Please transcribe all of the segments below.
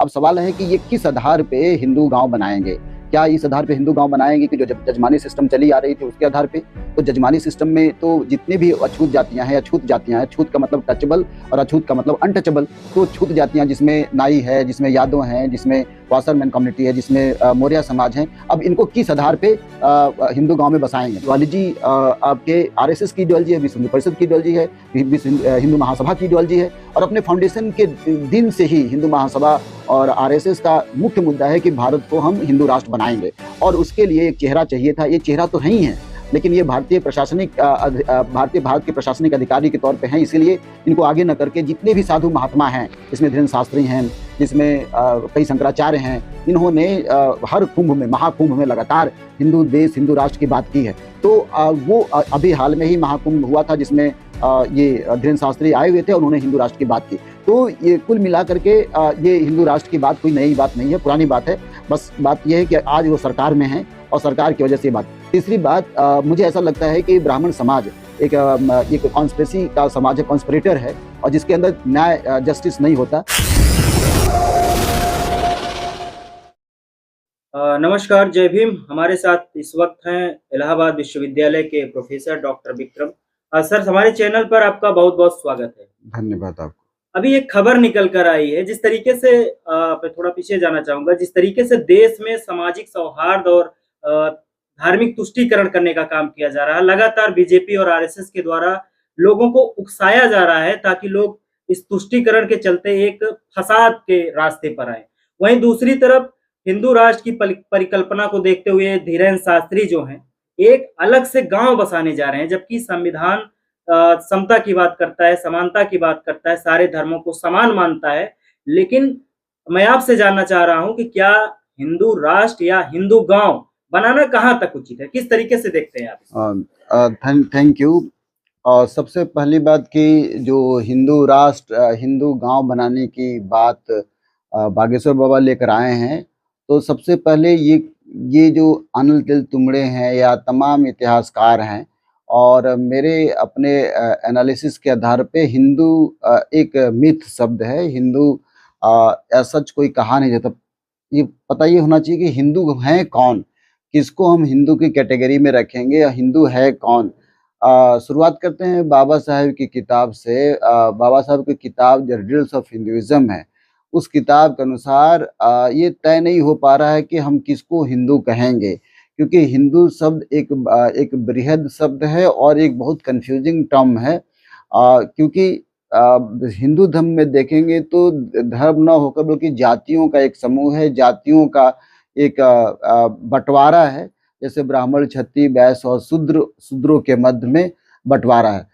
अब सवाल है कि ये किस आधार पे हिंदू गांव बनाएंगे। क्या इस आधार पे हिंदू गांव बनाएंगे कि जो जजमानी सिस्टम चली आ रही थी उसके आधार पे? तो जजमानी सिस्टम में तो जितने भी अछूत जातियां हैं, अछूत जातियां हैं, छूत का मतलब टचेबल और अछूत का मतलब अनटचेबल, तो छूत जातियां जिसमें नाई है, जिसमें यादव हैं, जिसमें वासरमैन कम्युनिटी है, जिसमें मौर्य समाज है, अब इनको किस आधार पे हिंदू गांव में बसाएंगे? इडियोलॉजी आपके आरएसएस की इडियोलॉजी है, विश्व हिंदू परिषद की इडियोलॉजी है, हिंदू महासभा की इडियोलॉजी है, और अपने फाउंडेशन के दिन से ही हिंदू महासभा और आरएसएस का मुख्य मुद्दा है कि भारत को हम हिंदू राष्ट्र बनाएंगे, और उसके लिए एक चेहरा चाहिए था। ये चेहरा तो है ही है, लेकिन ये भारत के प्रशासनिक अधिकारी के तौर पे हैं, इसीलिए इनको आगे न करके जितने भी साधु महात्मा हैं, जिसमें धीरेन्द्र शास्त्री हैं, जिसमें कई शंकराचार्य हैं, इन्होंने हर कुंभ में, महाकुंभ में लगातार हिंदू देश, हिंदू राष्ट्र की बात की है। तो वो अभी हाल में ही महाकुंभ हुआ था, जिसमें ये धीरेन्द्र शास्त्री आए हुए थे और उन्होंने हिंदू राष्ट्र की बात की। तो ये कुल मिला करके ये हिंदू राष्ट्र की बात कोई नई बात नहीं है, पुरानी बात है। बस बात यह है कि आज वो सरकार में है और सरकार की वजह से ये बात। तीसरी बात, मुझे ऐसा लगता है कि ब्राह्मण समाज एक कॉन्स्पिरेसी का समाज है, कॉन्स्पिरेटर है, और जिसके अंदर न्याय जस्टिस नहीं होता। नमस्कार, जय भीम। हमारे साथ इस वक्त हैं इलाहाबाद विश्वविद्यालय के प्रोफेसर डॉक्टर विक्रम। सर, हमारे चैनल पर आपका बहुत बहुत स्वागत है। धन्यवाद आपको। अभी एक खबर निकल कर आई है, जिस तरीके से मैं थोड़ा पीछे जाना चाहूंगा, जिस तरीके से देश में सामाजिक सौहार्द और धार्मिक तुष्टीकरण करने का काम किया जा रहा है। लगातार बीजेपी और आरएसएस के द्वारा लोगों को उकसाया जा रहा है ताकि लोग इस तुष्टीकरण के चलते एक फसाद के रास्ते पर आए। वहीं दूसरी तरफ हिंदू राष्ट्र की परिकल्पना को देखते हुए धीरेन्द्र शास्त्री जो हैं, एक अलग से गांव बसाने जा रहे हैं, जबकि संविधान समता की बात करता है, समानता की बात करता है, सारे धर्मों को समान मानता है। लेकिन मैं आपसे जानना चाह रहा हूं कि क्या हिंदू राष्ट्र या हिंदू गांव बनाना कहां तक उचित है? किस तरीके से देखते हैं आप? Thank you. सबसे पहली बात कि जो हिंदू राष्ट्र, हिंदू गांव बनाने की बात बागेश्वर बाबा लेकर आए हैं, तो सबसे पहले ये जो अनिल तिल तुम्बड़े हैं या तमाम इतिहासकार हैं, और मेरे अपने एनालिसिस के आधार पे हिंदू एक मिथ शब्द है। हिंदू सच कोई कहा नहीं जाता। ये पता ये होना चाहिए कि हिंदू हैं कौन, किसको हम हिंदू की कैटेगरी में रखेंगे, या हिंदू है कौन। शुरुआत करते हैं बाबा साहेब की किताब से। बाबा साहेब की किताब द रिडल्स ऑफ हिंदुइज्म है। उस किताब के अनुसार ये तय नहीं हो पा रहा है कि हम किसको हिंदू कहेंगे, क्योंकि हिंदू शब्द एक बृहद शब्द है और एक बहुत कंफ्यूजिंग टर्म है। क्योंकि हिंदू धर्म में देखेंगे तो धर्म ना होकर बल्कि जातियों का एक समूह है, जातियों का एक बंटवारा है। जैसे ब्राह्मण, क्षत्रिय, वैश्य और शूद्रों के मध्य में बंटवारा है।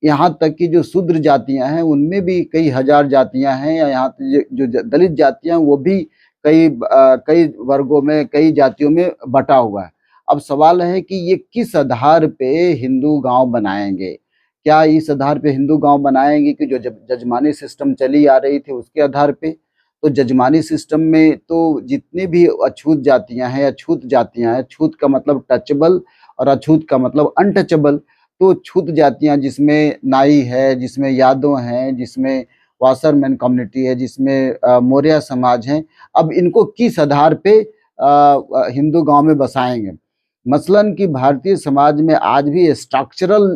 यहाँ तक कि जो शूद्र जातियां हैं उनमें भी कई हजार जातियां हैं, या यहाँ जो दलित जातियां वो भी कई वर्गों में, कई जातियों में बटा हुआ है। अब सवाल है कि ये किस आधार पे हिंदू गांव बनाएंगे। क्या इस आधार पे हिंदू गांव बनाएंगे कि जो जजमानी सिस्टम चली आ रही थी उसके आधार पे? तो जजमानी सिस्टम में तो जितने भी अछूत जातियां हैं, अछूत जातियां हैं, छूत का मतलब टचेबल और अछूत का मतलब अनटचेबल, तो छूत जातियां जिसमें नाई है, जिसमें यादव हैं, जिसमें वासरमैन कम्युनिटी है, जिसमें मौर्य समाज है, अब इनको किस आधार पे हिंदू गांव में बसाएंगे? मसलन कि भारतीय समाज में आज भी स्ट्रक्चरल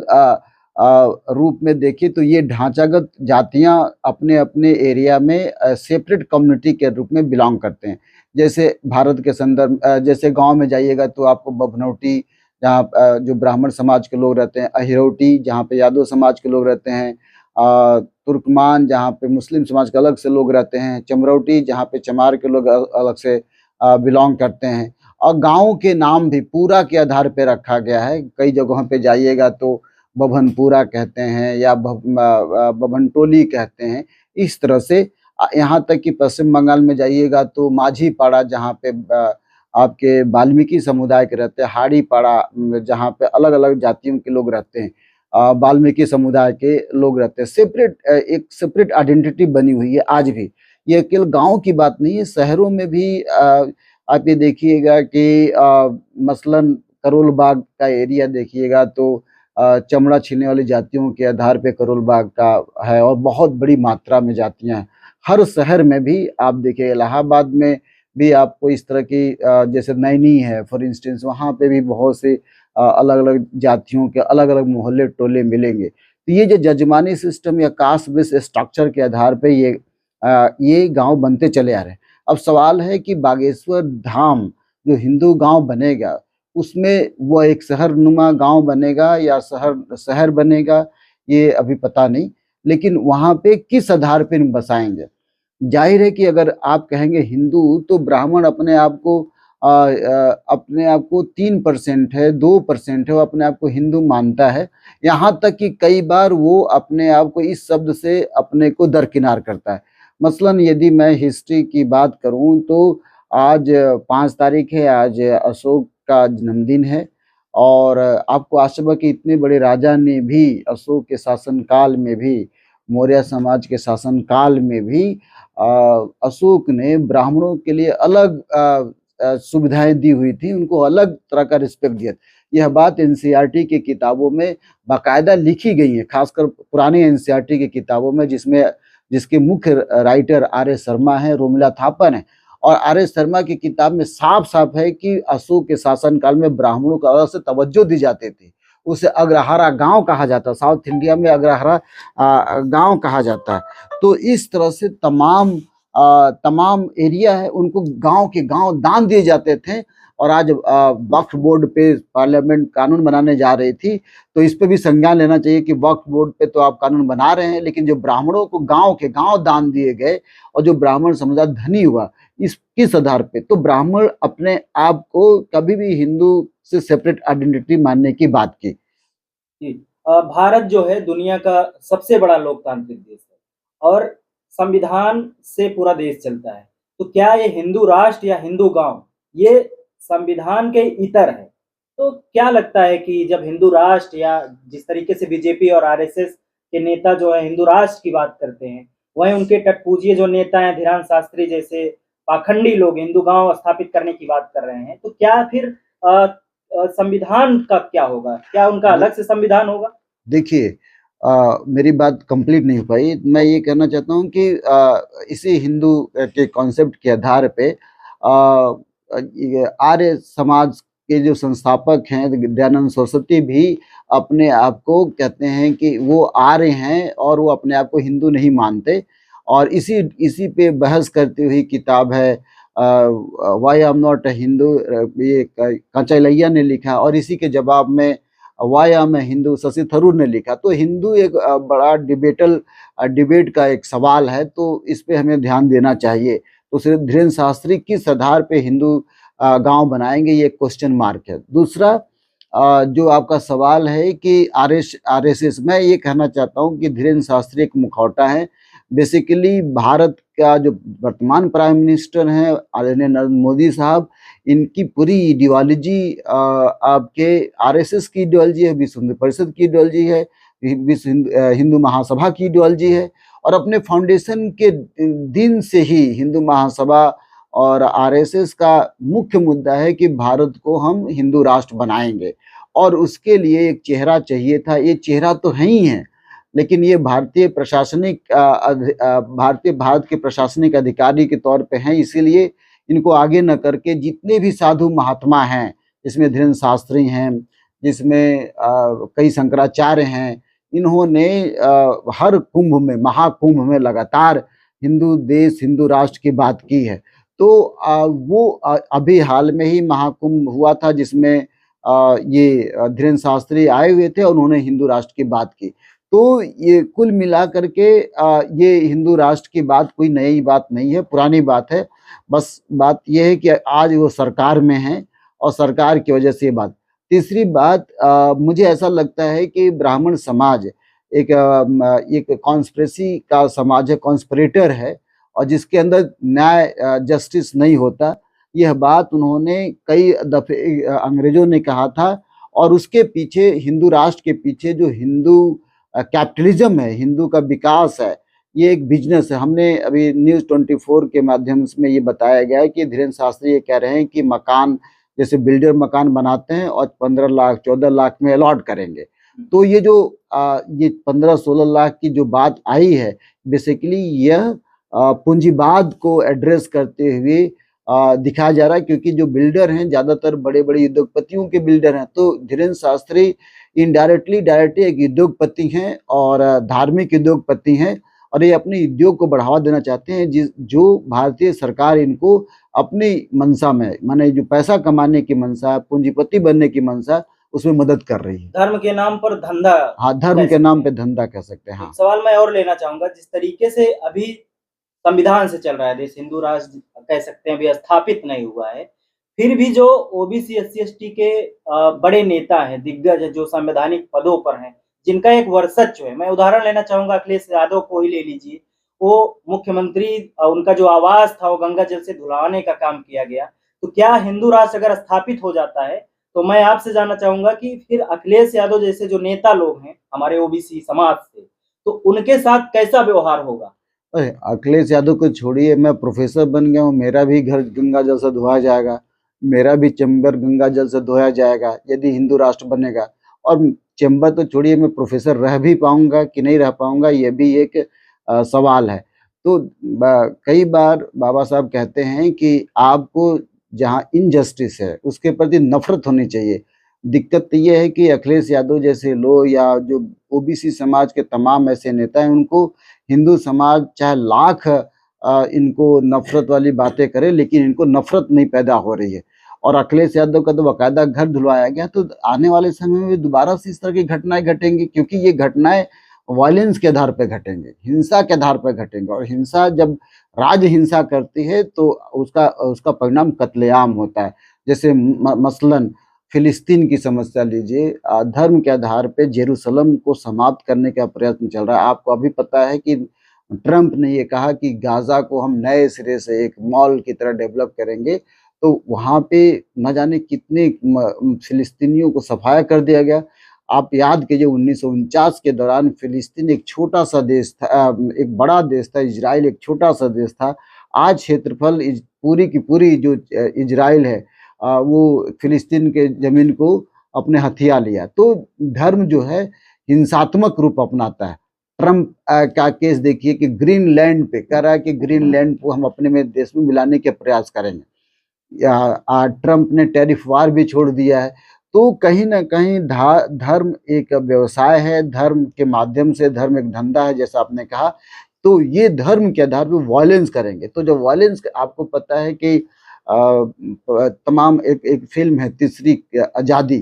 रूप में देखिए तो ये ढांचागत जातियां अपने अपने एरिया में सेपरेट कम्युनिटी के रूप में बिलोंग करते हैं। जैसे भारत के संदर्भ, जैसे गांव में जाइएगा तो आपको बभनौटी, जहाँ जो ब्राह्मण समाज के लोग रहते हैं, अहिरौटी जहाँ पे यादव समाज के लोग रहते हैं, तुर्कमान जहाँ पे मुस्लिम समाज के अलग से लोग रहते हैं, चमरौटी जहाँ पे चमार के लोग अलग से बिलोंग करते हैं। और गाँव के नाम भी पूरा के आधार पे रखा गया है। कई जगहों पे जाइएगा तो बभनपुरा कहते हैं या बभनटोली कहते हैं। इस तरह से यहाँ तक कि पश्चिम बंगाल में जाइएगा तो माझी पाड़ा जहाँ पे आपके वाल्मीकि समुदाय के रहते हैं, हाड़ी पाड़ा जहाँ पे अलग अलग जातियों के लोग रहते हैं, वाल्मीकि समुदाय के लोग रहते हैं। एक सेपरेट आइडेंटिटी बनी हुई है आज भी। ये केवल गांव की बात नहीं है, शहरों में भी आप ये देखिएगा कि मसलन करोल बाग का एरिया देखिएगा तो चमड़ा छीनने वाली जातियों के आधार पे करोल बाग का है, और बहुत बड़ी मात्रा में जातियां हैं। हर शहर में भी आप देखिए, इलाहाबाद में भी आपको इस तरह की जैसे नैनी है फॉर इंस्टेंस, वहाँ पे भी बहुत से अलग-अलग जातियों के अलग-अलग मोहल्ले टोले मिलेंगे। तो ये जो जजमानी सिस्टम या कास्ट बेस्ड स्ट्रक्चर के आधार पे ये गाँव बनते चले आ रहे हैं। अब सवाल है कि बागेश्वर धाम जो हिंदू गाँव बनेगा, उसमें वो एक शहरनुमा गाँव बनेगा या शहर शहर बनेगा, ये अभी पता नहीं। लेकिन वहाँ पे किस आधार पे बसाएँगे? ज़ाहिर है कि अगर आप कहेंगे हिंदू, तो ब्राह्मण अपने आप को 3% है, 2% है, वो अपने आप को हिंदू मानता है। यहाँ तक कि कई बार वो अपने आप को इस शब्द से अपने को दरकिनार करता है। मसलन यदि मैं हिस्ट्री की बात करूँ, तो आज 5 तारीख है, आज अशोक का जन्मदिन है और आपको आश्चर्य होगा कि इतने बड़े राजा ने भी अशोक के शासनकाल में भी, मौर्य समाज के शासनकाल में भी अशोक ने ब्राह्मणों के लिए अलग सुविधाएँ दी हुई थी, उनको अलग तरह का रिस्पेक्ट दिया। यह बात एनसीईआरटी की किताबों में बाकायदा लिखी गई है, खासकर पुरानी एनसीईआरटी की किताबों में, जिसके मुख्य राइटर आर.एस. शर्मा हैं, रोमिला थापन है। और आर.एस. शर्मा की किताब में साफ-साफ है कि अशोक के शासनकाल में ब्राह्मणों को अलग से तवज्जो दी जाती थी। उसे अग्रहारा गाँव कहा जाता है, साउथ इंडिया में अग्रहारा गाँव कहा जाता है। तो इस तरह से तमाम एरिया है, उनको गाँव के गाँव दान दिए जाते थे। और आज वक्फ बोर्ड पे पार्लियामेंट कानून बनाने जा रही थी, तो इस पे भी संज्ञान लेना चाहिए कि वक्फ बोर्ड पे तो आप कानून बना रहे हैं, लेकिन जो ब्राह्मणों को गाँव के गाँव दान दिए गए और जो ब्राह्मण समुदाय धनी हुआ, किस आधार पे? तो ब्राह्मण अपने आप को कभी भी हिंदू से सेपरेट आइडेंटिटी मानने की बात की। जी। भारत जो है दुनिया का सबसे बड़ा लोकतांत्रिक देश है और संविधान से पूरा देश चलता है। तो क्या ये हिंदू राष्ट्र या हिंदू गाँव ये संविधान के इतर है? तो क्या लगता है कि जब हिंदू राष्ट्र या जिस तरीके से बीजेपी और आरएसएस के नेता जो है हिंदू राष्ट्र की बात करते हैं, वहीं उनके टटपूजिए जो नेता हैं धीरान शास्त्री जैसे पाखंडी लोग हिंदू गाँव स्थापित करने की बात कर रहे हैं, तो क्या फिर संविधान का क्या होगा? क्या उनका अलग से संविधान होगा? देखिए, मेरी बात कंप्लीट नहीं हो पाई। मैं ये कहना चाहता हूँ कि इसी हिंदू के कॉन्सेप्ट के आधार पे ये आर्य समाज के जो संस्थापक हैं दयानंद सरस्वती भी अपने आप को कहते हैं कि वो आर्य हैं और वो अपने आप को हिंदू नहीं मानते। और इसी पे बहस करती हुई किताब है why I am not a Hindu, ये कांचालैया ने लिखा। और इसी के जवाब में why I am a Hindu Shashi Tharoor ने लिखा। तो हिंदू एक बड़ा डिबेट का एक सवाल है, तो इस पे हमें ध्यान देना चाहिए। तो धीरेन्द्र शास्त्री किस आधार पे हिंदू गांव बनाएंगे, ये क्वेश्चन मार्क है। दूसरा जो आपका सवाल है कि आरएसएस, मैं ये कहना चाहता हूँ कि धीरेन्द्र शास्त्री एक मुखौटा है। बेसिकली भारत का जो वर्तमान प्राइम मिनिस्टर हैं आदरणीय नरेंद्र मोदी साहब, इनकी पूरी आइडियोलॉजी आपके आरएसएस की आइडियोलॉजी है, विश्व हिंदू परिषद की आइडियोलॉजी है, हिंदू महासभा की आइडियोलॉजी है। और अपने फाउंडेशन के दिन से ही हिंदू महासभा और आरएसएस का मुख्य मुद्दा है कि भारत को हम हिंदू राष्ट्र बनाएंगे और उसके लिए एक चेहरा चाहिए था। ये चेहरा तो है ही है, लेकिन ये भारत के प्रशासनिक अधिकारी के तौर पे हैं, इसीलिए इनको आगे न करके जितने भी साधु महात्मा हैं, जिसमें धीरेन्द्र शास्त्री हैं, जिसमें कई शंकराचार्य हैं, इन्होंने हर कुंभ में, महाकुंभ में लगातार हिंदू देश, हिंदू राष्ट्र की बात की है। तो वो अभी हाल में ही महाकुंभ हुआ था, जिसमें ये धीरेन्द्र शास्त्री आए हुए थे और उन्होंने हिंदू राष्ट्र की बात की। तो ये कुल मिला करके ये हिंदू राष्ट्र की बात कोई नई बात नहीं है, पुरानी बात है। बस बात ये है कि आज वो सरकार में हैं और सरकार की वजह से ये बात। तीसरी बात, मुझे ऐसा लगता है कि ब्राह्मण समाज एक कॉन्स्पिरेसी का समाज है, कॉन्स्पिरेटर है और जिसके अंदर न्याय जस्टिस नहीं होता। यह बात उन्होंने कई दफे अंग्रेजों ने कहा था और उसके पीछे, हिंदू राष्ट्र के पीछे जो हिंदू कैपिटलिज्म है, हिंदू का विकास है, ये एक बिजनेस है। हमने अभी न्यूज़ 24 के माध्यम से में ये बताया गया है कि धीरेन्द्र शास्त्री ये कह रहे हैं कि मकान, जैसे बिल्डर मकान बनाते हैं और 15 लाख 14 लाख में अलॉट करेंगे। तो ये 15-16 लाख की जो बात आई है, बेसिकली यह पूंजीवाद को एड्रेस करते हुए दिखाया जा रहा है, क्योंकि जो बिल्डर हैं ज़्यादातर बड़े-बड़े उद्योगपतियों के बिल्डर हैं। तो धीरेन्द्र शास्त्री इनडायरेक्टली डायरेक्टली एक उद्योगपति हैं और धार्मिक उद्योगपति हैं, और ये अपने उद्योग को बढ़ावा देना चाहते हैं, जो भारतीय सरकार इनको अपनी मंशा में, माने जो पैसा कमाने की मंशा, पूंजीपति बनने की मंशा, उसमें मदद कर रही है। धर्म के नाम पर धंधा। हाँ, धर्म के नाम पे धंधा कह सकते हैं। हाँ। एक सवाल मैं और लेना चाहूंगा, जिस तरीके से अभी संविधान से चल रहा है देश, हिंदू राष्ट्र कह सकते हैं, अभी स्थापित नहीं हुआ है, फिर भी जो ओबीसी एससी एसटी के बड़े नेता हैं, दिग्गज हैं, जो संवैधानिक पदों पर हैं, जिनका एक वर्चस्व है, मैं उदाहरण लेना चाहूंगा, अखिलेश यादव को ही ले लीजिए। वो मुख्यमंत्री, उनका जो आवास था वो गंगा जल से धुलवाने का काम किया गया। तो क्या हिंदू राष्ट्र अगर स्थापित हो जाता है, तो मैं आपसे जानना चाहूंगा कि फिर अखिलेश यादव जैसे जो नेता लोग हैं हमारे ओबीसी समाज से, तो उनके साथ कैसा व्यवहार होगा? अरे अखिलेश यादव को छोड़िए, मैं प्रोफेसर बन गया हूँ, मेरा भी घर गंगा जल से धोया जाएगा, मेरा भी चैम्बर गंगा जल से धोया जाएगा यदि हिंदू राष्ट्र बनेगा। और चैम्बर तो छोड़िए, मैं प्रोफेसर रह भी पाऊंगा कि नहीं रह पाऊंगा, ये भी एक सवाल है। तो कई बार बाबा साहब कहते हैं कि आपको जहाँ इनजस्टिस है उसके प्रति नफरत होनी चाहिए। दिक्कत तो ये है कि अखिलेश यादव जैसे लोग या जो ओबीसी समाज के तमाम ऐसे नेता हैं, उनको हिंदू समाज चाहे लाख इनको नफरत वाली बातें करे, लेकिन इनको नफरत नहीं पैदा हो रही है। और अखिलेश यादव का तो बाकायदा घर धुलवाया गया, तो आने वाले समय में दोबारा से इस तरह की घटनाएं घटेंगी, क्योंकि ये घटनाएं वायलेंस के आधार पर घटेंगे, हिंसा के आधार पर घटेंगे, और हिंसा जब राज हिंसा करती है तो उसका परिणाम कत्लेआम होता है। जैसे मसलन फिलिस्तीन की समस्या लीजिए, धर्म के आधार पे जेरूसलम को समाप्त करने का प्रयत्न चल रहा है। आपको अभी पता है कि ट्रंप ने ये कहा कि गाजा को हम नए सिरे से एक मॉल की तरह डेवलप करेंगे, तो वहाँ पे न जाने कितने फिलिस्तीनियों को सफाया कर दिया गया। आप याद कीजिए 1949 के दौरान फिलिस्तीन एक छोटा सा देश था, एक बड़ा देश था, इजराइल एक छोटा सा देश था। आज क्षेत्रफल पूरी की पूरी जो इजराइल है, वो फिलिस्तीन के जमीन को अपने हथिया लिया। तो धर्म जो है हिंसात्मक रूप अपनाता है। ट्रंप का केस देखिए कि ग्रीनलैंड पे कह रहा है कि ग्रीनलैंड को हम अपने में देश में मिलाने के प्रयास करेंगे। ट्रंप ने टैरिफ वार भी छोड़ दिया है। तो कहीं ना कहीं धर्म एक व्यवसाय है, धर्म के माध्यम से धर्म एक धंधा है, जैसा आपने कहा। तो ये धर्म के आधार पर वायलेंस करेंगे। तो जब वायलेंस, आपको पता है कि तमाम एक फिल्म है तीसरी आज़ादी।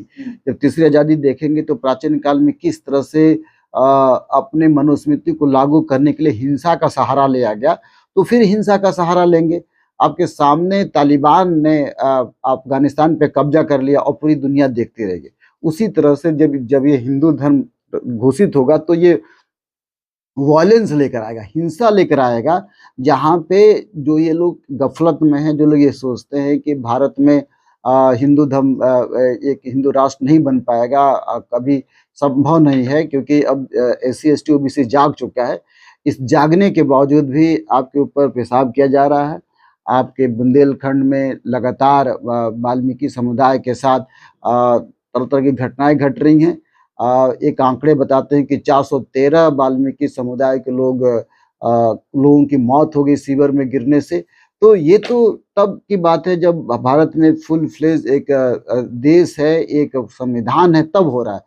जब तीसरी आज़ादी देखेंगे तो प्राचीन काल में किस तरह से अपने मनुस्मृति को लागू करने के लिए हिंसा का सहारा लिया गया, तो फिर हिंसा का सहारा लेंगे। आपके सामने तालिबान ने अफगानिस्तान पे कब्जा कर लिया और पूरी दुनिया देखती रहेगी। उसी तरह से जब ये हिंदू धर्म घोषित होगा तो ये वायलेंस लेकर आएगा, हिंसा लेकर आएगा। जहाँ पे जो ये लोग गफलत में हैं, जो लोग ये सोचते हैं कि भारत में हिंदू धर्म एक हिंदू राष्ट्र नहीं बन पाएगा, कभी संभव नहीं है, क्योंकि अब एससी एसटी ओबीसी जाग चुका है। इस जागने के बावजूद भी आपके ऊपर पेशाब किया जा रहा है। आपके बुंदेलखंड में लगातार वाल्मीकि समुदाय के साथ तरह तरह की घटनाएं घट रही हैं। एक आंकड़े बताते हैं कि 413 वाल्मीकि समुदाय के लोगों की मौत हो गई सीवर में गिरने से। तो ये तो तब की बात है जब भारत में फुल फ्लेज एक देश है, एक संविधान है, तब हो रहा है।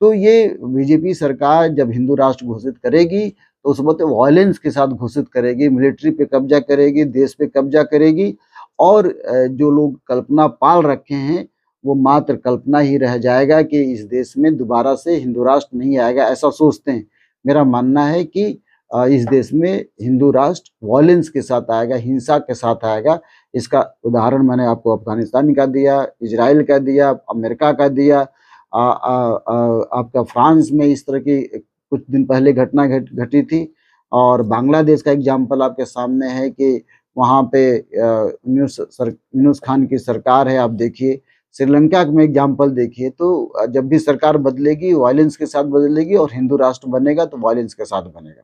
तो ये बीजेपी सरकार जब हिंदू राष्ट्र घोषित करेगी तो उस वक्त वायलेंस के साथ घोषित करेगी, मिलिट्री पे कब्जा करेगी, देश पे कब्जा करेगी, और जो लोग कल्पना पाल रखे हैं वो मात्र कल्पना ही रह जाएगा कि इस देश में दोबारा से हिंदू राष्ट्र नहीं आएगा, ऐसा सोचते हैं। मेरा मानना है कि इस देश में हिंदू राष्ट्र वायलेंस के साथ आएगा, हिंसा के साथ आएगा। इसका उदाहरण मैंने आपको अफगानिस्तान का दिया, इजराइल का दिया, अमेरिका का दिया, आपका फ्रांस में इस तरह की कुछ दिन पहले घटना घटी थी, और बांग्लादेश का एग्जाम्पल आपके सामने है कि वहाँ पे यूनुस खान की सरकार है। आप देखिए श्रीलंका में एग्जाम्पल देखिए। तो जब भी सरकार बदलेगी वायलेंस के साथ बदलेगी, और हिंदू राष्ट्र बनेगा तो वायलेंस के साथ बनेगा।